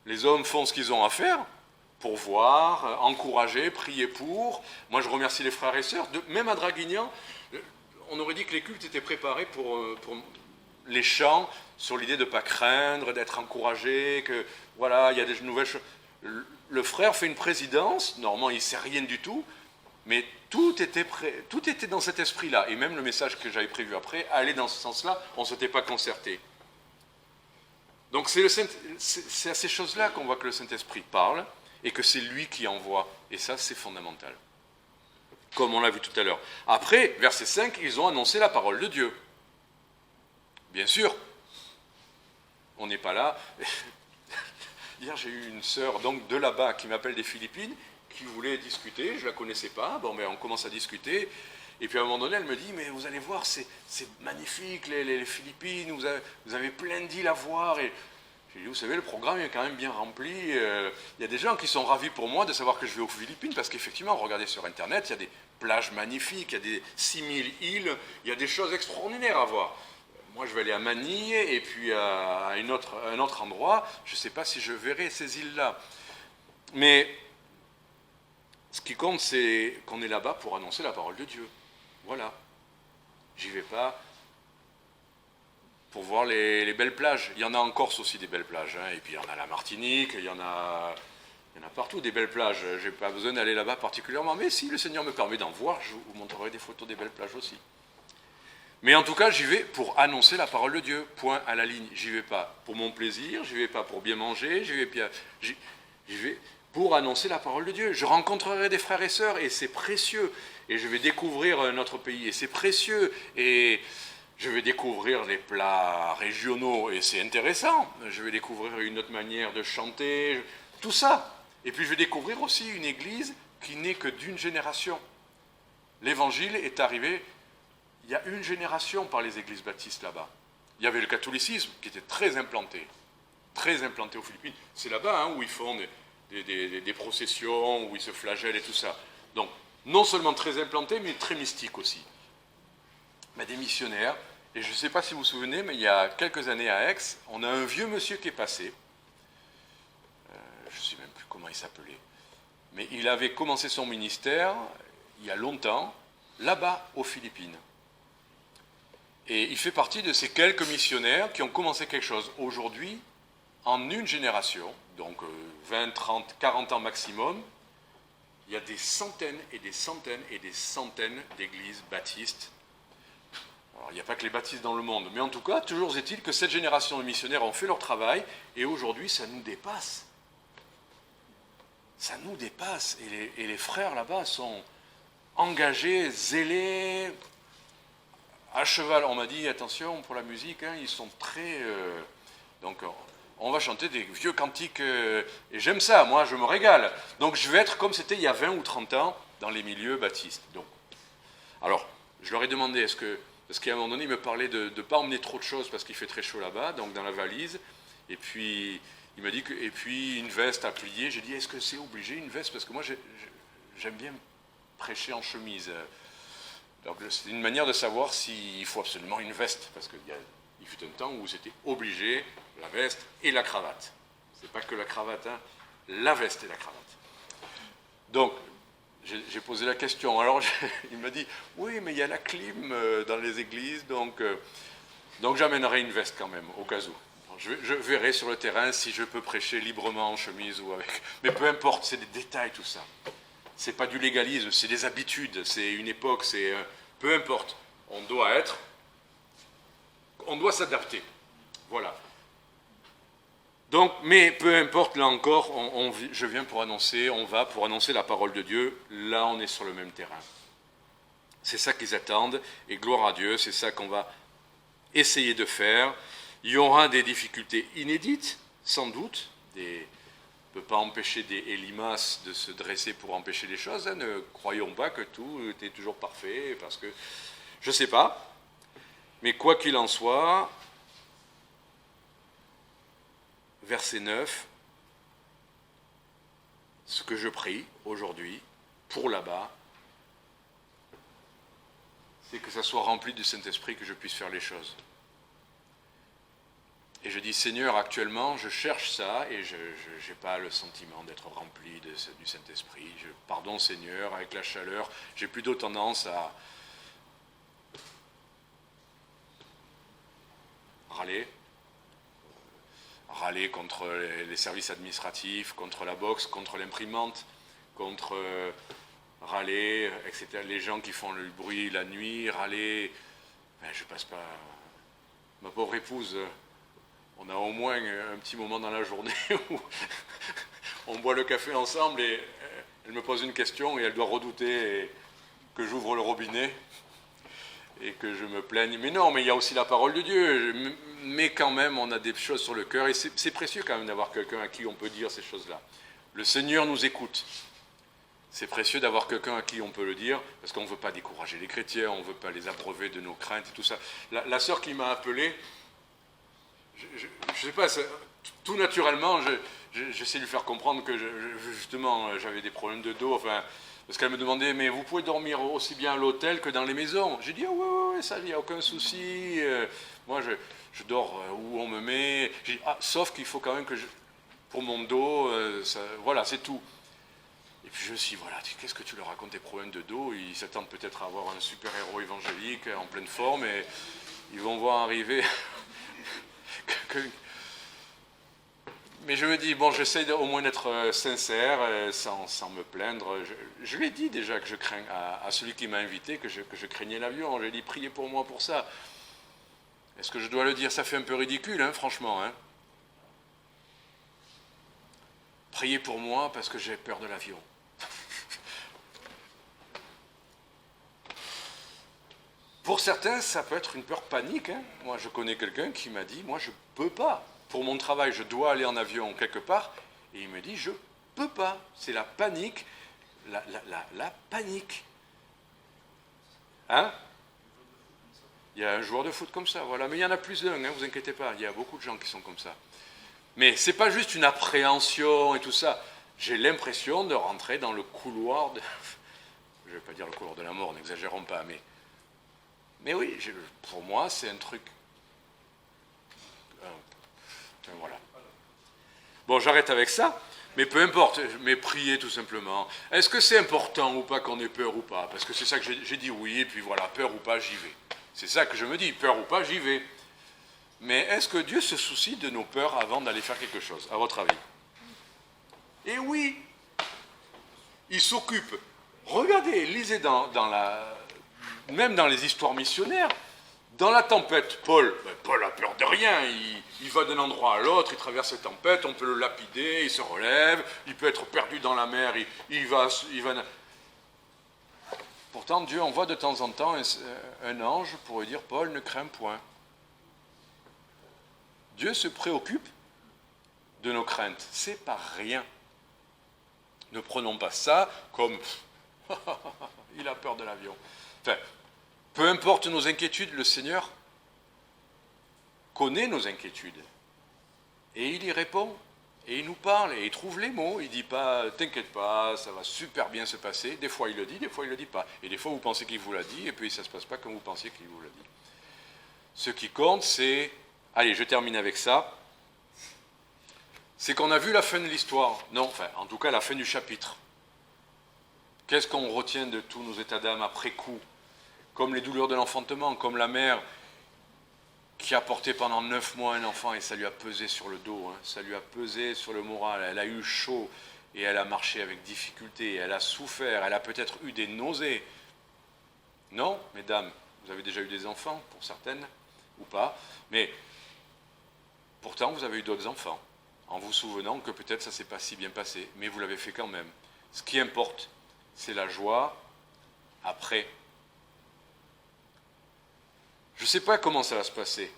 Les hommes font ce qu'ils ont à faire, pour voir, encourager, prier pour. Moi, je remercie les frères et sœurs. Même à Draguignan, on aurait dit que les cultes étaient préparés pour les chants, sur l'idée de ne pas craindre, d'être encouragé, que voilà, il y a des nouvelles choses. Le frère fait une présidence, normalement, il ne sait rien du tout, mais tout était dans cet esprit-là. Et même le message que j'avais prévu après allait dans ce sens-là, on ne s'était pas concerté. Donc c'est à ces choses-là qu'on voit que le Saint-Esprit parle et que c'est lui qui envoie. Et ça, c'est fondamental. Comme on l'a vu tout à l'heure. Après, verset 5, ils ont annoncé la parole de Dieu. Bien sûr, on n'est pas là. Hier, j'ai eu une sœur donc, de là-bas qui m'appelle des Philippines, qui voulait discuter, je ne la connaissais pas. Bon, ben, on commence à discuter. Et puis à un moment donné, elle me dit, mais vous allez voir, c'est magnifique, les Philippines, vous avez plein d'îles à voir. Et j'ai dit, vous savez, le programme est quand même bien rempli. Il y a des gens qui sont ravis pour moi de savoir que je vais aux Philippines, parce qu'effectivement, regardez sur Internet, il y a des plages magnifiques, il y a des 6000 îles, il y a des choses extraordinaires à voir. Moi, je vais aller à Manille, et puis à un autre endroit, je ne sais pas si je verrai ces îles-là. Mais ce qui compte, c'est qu'on est là-bas pour annoncer la parole de Dieu. Voilà. J'y vais pas pour voir les belles plages. Il y en a en Corse aussi des belles plages. Hein. Et puis il y en a à la Martinique, il y en a partout des belles plages. Je n'ai pas besoin d'aller là-bas particulièrement. Mais si le Seigneur me permet d'en voir, je vous montrerai des photos des belles plages aussi. Mais en tout cas, j'y vais pour annoncer la parole de Dieu. Point à la ligne. J'y vais pas pour mon plaisir, j'y vais pas pour bien manger, j'y vais pour annoncer la parole de Dieu. Je rencontrerai des frères et sœurs et c'est précieux. Et je vais découvrir notre pays et c'est précieux. Et je vais découvrir les plats régionaux et c'est intéressant. Je vais découvrir une autre manière de chanter, tout ça. Et puis je vais découvrir aussi une église qui n'est que d'une génération. L'évangile est arrivé il y a une génération par les églises baptistes là-bas. Il y avait le catholicisme qui était très implanté aux Philippines. C'est là-bas où ils font des processions, où ils se flagellent et tout ça. Donc, non seulement très implanté, mais très mystique aussi. Mais des missionnaires, et je ne sais pas si vous vous souvenez, mais il y a quelques années à Aix, on a un vieux monsieur qui est passé, je ne sais même plus comment il s'appelait, mais il avait commencé son ministère, il y a longtemps, là-bas aux Philippines. Et il fait partie de ces quelques missionnaires qui ont commencé quelque chose. Aujourd'hui, en une génération, donc 20, 30, 40 ans maximum, il y a des centaines et des centaines et des centaines d'églises baptistes. Alors, il n'y a pas que les baptistes dans le monde, mais en tout cas, toujours est-il que cette génération de missionnaires ont fait leur travail, et aujourd'hui, ça nous dépasse. Ça nous dépasse. Et les frères là-bas sont engagés, zélés, à cheval. On m'a dit, attention, pour la musique, hein, ils sont très... donc, on va chanter des vieux cantiques, et j'aime ça, moi, je me régale. Donc, je vais être comme c'était il y a 20 ou 30 ans, dans les milieux baptistes. Donc, alors, je leur ai demandé, parce qu'à un moment donné, ils me parlaient de ne pas emmener trop de choses, parce qu'il fait très chaud là-bas, donc dans la valise, et puis, il m'a dit que... Et puis, une veste à plier. J'ai dit, est-ce que c'est obligé, une veste? Parce que moi, j'aime bien prêcher en chemise. Donc c'est une manière de savoir s'il faut absolument une veste, parce qu'il fut un temps où c'était obligé, la veste et la cravate. C'est pas que la cravate, hein, la veste et la cravate. Donc, j'ai posé la question. Alors, il m'a dit, oui, mais il y a la clim dans les églises, donc j'amènerai une veste quand même, au cas où. Je verrai sur le terrain si je peux prêcher librement en chemise ou avec... Mais peu importe, c'est des détails tout ça. C'est pas du légalisme, c'est des habitudes, c'est une époque, c'est... peu importe, on doit s'adapter. Voilà. Donc, mais peu importe, là encore, je viens pour annoncer, on va pour annoncer la parole de Dieu, là on est sur le même terrain. C'est ça qu'ils attendent, et gloire à Dieu, c'est ça qu'on va essayer de faire. Il y aura des difficultés inédites, sans doute, on ne peut pas empêcher des limaces de se dresser pour empêcher les choses. Hein. Ne croyons pas que tout est toujours parfait, parce que je ne sais pas. Mais quoi qu'il en soit, verset 9, ce que je prie aujourd'hui, pour là-bas, c'est que ça soit rempli du Saint-Esprit, que je puisse faire les choses. Et je dis, Seigneur, actuellement, je cherche ça et je n'ai pas le sentiment d'être rempli du Saint-Esprit. Pardon, Seigneur, avec la chaleur, j'ai plutôt tendance à râler contre les services administratifs, contre la boxe, contre l'imprimante, contre râler, etc. Les gens qui font le bruit la nuit, râler. Ben, je passe pas... Ma pauvre épouse... on a au moins un petit moment dans la journée où on boit le café ensemble et elle me pose une question et elle doit redouter que j'ouvre le robinet et que je me plaigne. Mais non, mais il y a aussi la parole de Dieu. Mais quand même, on a des choses sur le cœur et c'est précieux quand même d'avoir quelqu'un à qui on peut dire ces choses-là. Le Seigneur nous écoute. C'est précieux d'avoir quelqu'un à qui on peut le dire, parce qu'on ne veut pas décourager les chrétiens, on ne veut pas les abreuver de nos craintes et tout ça. La sœur qui m'a appelé, je ne sais pas, tout naturellement, j'essaie de lui faire comprendre que justement j'avais des problèmes de dos, enfin, parce qu'elle me demandait, mais vous pouvez dormir aussi bien à l'hôtel que dans les maisons. J'ai dit, ah ouais, ça, il n'y a aucun souci, moi je dors où on me met. J'ai dit, sauf qu'il faut quand même que pour mon dos, voilà, c'est tout. Et puis je me suis dit, voilà, qu'est-ce que tu leur racontes tes problèmes de dos? Ils s'attendent peut-être à avoir un super-héros évangélique en pleine forme et ils vont voir arriver... Mais je me dis, bon, j'essaie au moins d'être sincère, sans me plaindre. Je l'ai dit déjà que je crains à celui qui m'a invité, que je craignais l'avion. J'ai dit, priez pour moi pour ça. Est-ce que je dois le dire? Ça fait un peu ridicule, hein, franchement. Hein. Priez pour moi parce que j'ai peur de l'avion. Pour certains, ça peut être une peur panique. Hein. Moi, je connais quelqu'un qui m'a dit, moi, je ne peux pas. Pour mon travail, je dois aller en avion quelque part. Et il me dit, je ne peux pas. C'est la panique. La panique. Hein? Il y a un joueur de foot comme ça, voilà. Mais il y en a plus d'un, hein, vous inquiétez pas. Il y a beaucoup de gens qui sont comme ça. Mais ce n'est pas juste une appréhension et tout ça. J'ai l'impression de rentrer dans le couloir de... Je ne vais pas dire le couloir de la mort, n'exagérons pas, mais oui, pour moi, c'est un truc... voilà. Bon, j'arrête avec ça, mais peu importe, mais priez tout simplement. Est-ce que c'est important ou pas qu'on ait peur ou pas? Parce que c'est ça que j'ai dit oui, et puis voilà, peur ou pas, j'y vais. C'est ça que je me dis, peur ou pas, j'y vais. Mais est-ce que Dieu se soucie de nos peurs avant d'aller faire quelque chose, à votre avis? Eh oui, il s'occupe. Regardez, lisez même dans les histoires missionnaires, dans la tempête, Paul a peur de rien, il va d'un endroit à l'autre, il traverse la tempête, on peut le lapider, il se relève, il peut être perdu dans la mer, il va... Pourtant, Dieu envoie de temps en temps un ange pour lui dire, Paul, ne crains point. Dieu se préoccupe de nos craintes, c'est pas rien. Ne prenons pas ça comme il a peur de l'avion. Enfin, peu importe nos inquiétudes, le Seigneur connaît nos inquiétudes. Et il y répond. Et il nous parle. Et il trouve les mots. Il ne dit pas, t'inquiète pas, ça va super bien se passer. Des fois il le dit, des fois il ne le dit pas. Et des fois vous pensez qu'il vous l'a dit, et puis ça ne se passe pas comme vous pensiez qu'il vous l'a dit. Ce qui compte, c'est... Allez, je termine avec ça. C'est qu'on a vu la fin de l'histoire. Non, enfin, en tout cas, la fin du chapitre. Qu'est-ce qu'on retient de tous nos états d'âme après coup? Comme les douleurs de l'enfantement, comme la mère qui a porté pendant 9 mois un enfant et ça lui a pesé sur le dos, hein, ça lui a pesé sur le moral, elle a eu chaud et elle a marché avec difficulté, elle a souffert, elle a peut-être eu des nausées. Non, mesdames, vous avez déjà eu des enfants, pour certaines, ou pas, mais pourtant vous avez eu d'autres enfants, en vous souvenant que peut-être ça ne s'est pas si bien passé, mais vous l'avez fait quand même. Ce qui importe, c'est la joie après. Je ne sais pas comment ça va se passer.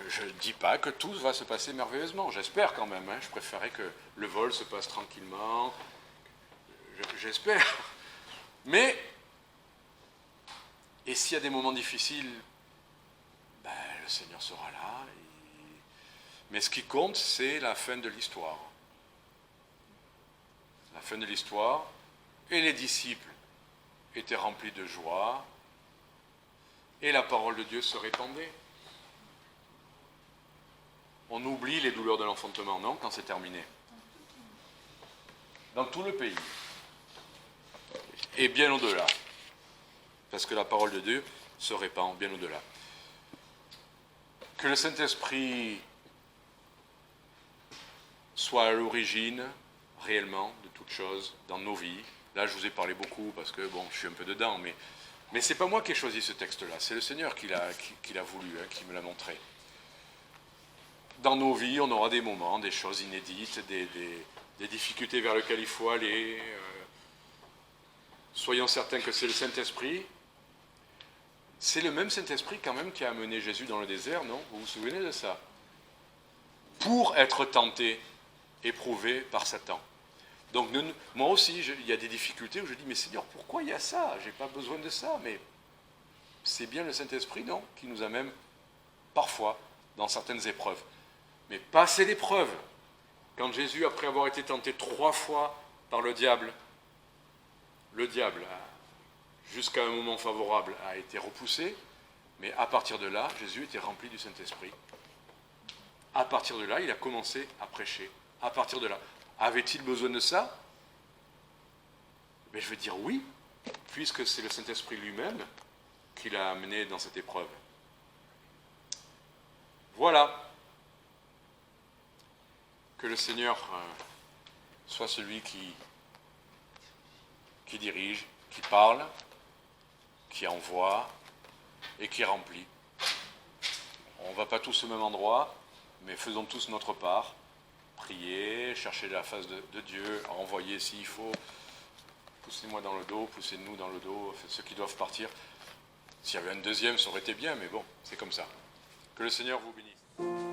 Je ne dis pas que tout va se passer merveilleusement. J'espère quand même. Hein. Je préférerais que le vol se passe tranquillement. J'espère. Mais, et s'il y a des moments difficiles, ben, le Seigneur sera là. Mais ce qui compte, c'est la fin de l'histoire. La fin de l'histoire. Et les disciples étaient remplis de joie. Et la parole de Dieu se répandait. On oublie les douleurs de l'enfantement, non, quand c'est terminé. Dans tout le pays. Et bien au-delà. Parce que la parole de Dieu se répand bien au-delà. Que le Saint-Esprit soit à l'origine, réellement, de toutes choses, dans nos vies. Là, je vous ai parlé beaucoup parce que, bon, je suis un peu dedans, mais ce n'est pas moi qui ai choisi ce texte-là, c'est le Seigneur qui l'a voulu, hein, qui me l'a montré. dans nos vies, on aura des moments, des choses inédites, des difficultés vers lesquelles il faut aller. Soyons certains que c'est le Saint-Esprit. C'est le même Saint-Esprit quand même qui a amené Jésus dans le désert, non? Vous vous souvenez de ça? Pour être tenté, éprouvé par Satan. Donc moi aussi, il y a des difficultés où je dis, mais Seigneur, pourquoi il y a ça? Je n'ai pas besoin de ça, mais c'est bien le Saint-Esprit, non? Qui nous amène parfois dans certaines épreuves. Mais passer l'épreuve, quand Jésus, après avoir été tenté 3 fois par le diable, jusqu'à un moment favorable, a été repoussé, mais à partir de là, Jésus était rempli du Saint-Esprit. À partir de là, il a commencé à prêcher. À partir de là, avait-il besoin de ça? Mais je vais dire oui, puisque c'est le Saint-Esprit lui-même qui l'a amené dans cette épreuve. Voilà. Que le Seigneur soit celui qui dirige, qui parle, qui envoie et qui remplit. On ne va pas tous au même endroit, mais faisons tous notre part. Prier, chercher la face de Dieu, envoyer s'il faut. Poussez-moi dans le dos, poussez-nous dans le dos, ceux qui doivent partir. S'il y avait un deuxième, ça aurait été bien, mais bon, c'est comme ça. Que le Seigneur vous bénisse.